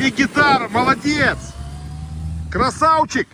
и гитара. Молодец! Красавчик!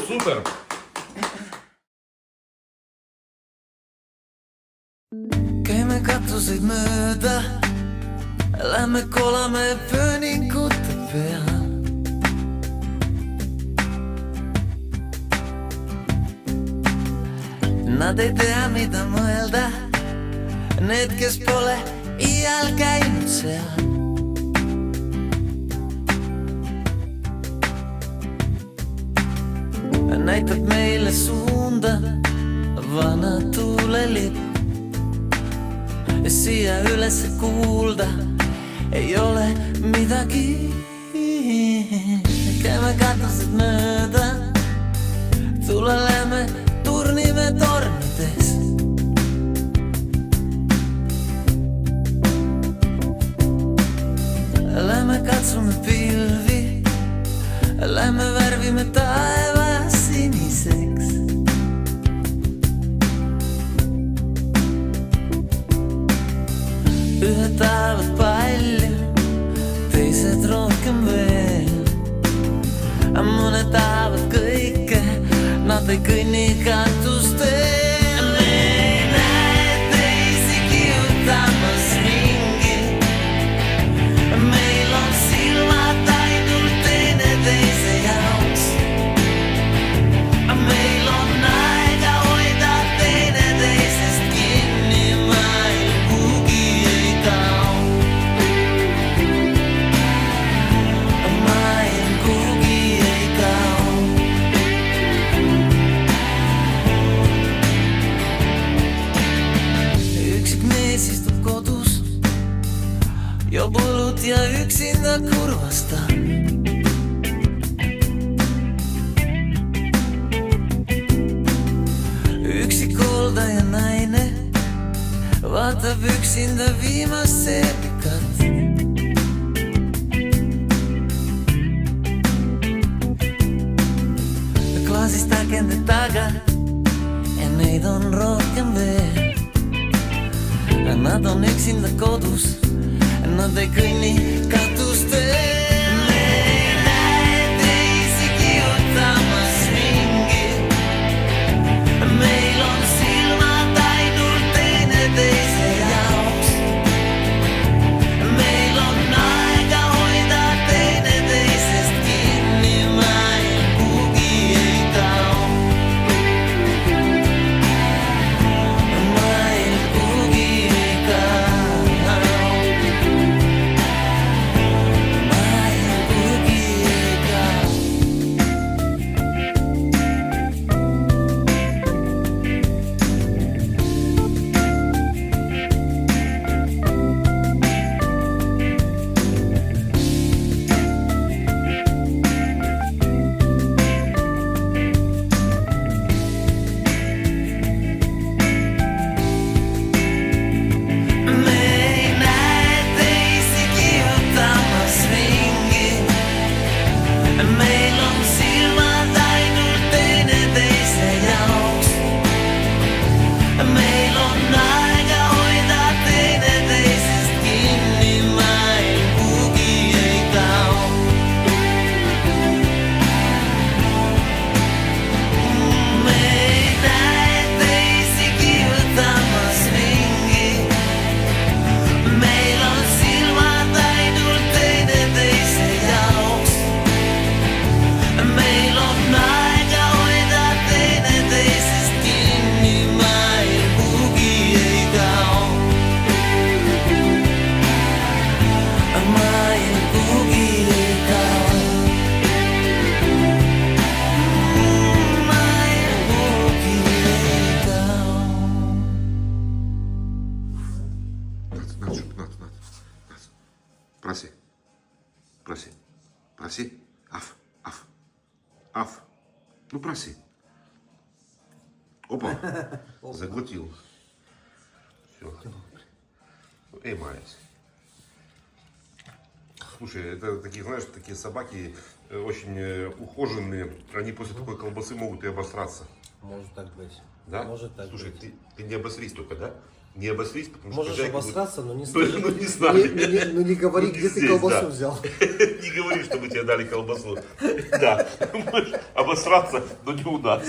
Супер! Käime katuseid mööda, lähme kolame pööningute peal. Nad ei tea, mida mõelda, need, kes pole iial käinud seal. Näitab meile suunda vana tuulelipp. Ja siia ülesse kuulda ei ole midagi. Käime katused mööda, tuleleme, turnime tornides. Lähme katsume pilvi, lähme värvime taeva siniseks. Ühed tahavad palju, teised rohkem veel. Mõned tahavad kõike, nad ei kõnni katustel. Me ei näe teisi kiutamas ringi. Meil on silmad ainult teineteise jaoks. Meil on aega hoida teineteisest kinni. Joob õlut ja üksinda kurvastab. Üksik hooldaja naine vaatab üksinda viimast seepikat. Klaasist akende taga ja neid on rohkem veel. Nad on üksinda kodus, nad ei kõnni katustel. Me ei näe teisi kiutamas ringi. Meil on silmad ainult teineteise jaoks. Meil on aega hoida teineteisest kinni. Maailm kuhugi ei kao. Maailm kuhugi ei kao. Аф. Ну, проси. Опа. Заглотил. Все. Эй, Марис. Слушай, это такие, знаешь, такие собаки очень ухоженные. Они после такой колбасы могут и обосраться. Может так быть. Да? Может так Слушай, быть. ты не обосрись только, да? Не обосрись, потому что Можешь хозяйка будет- обосраться, но не Ну, скажи. ну, не знаю. Ну не говори, Ну, не где ты здесь, колбасу да. взял. Не говори, что мы тебе дали колбасу. Да. Можешь обосраться, но не у нас.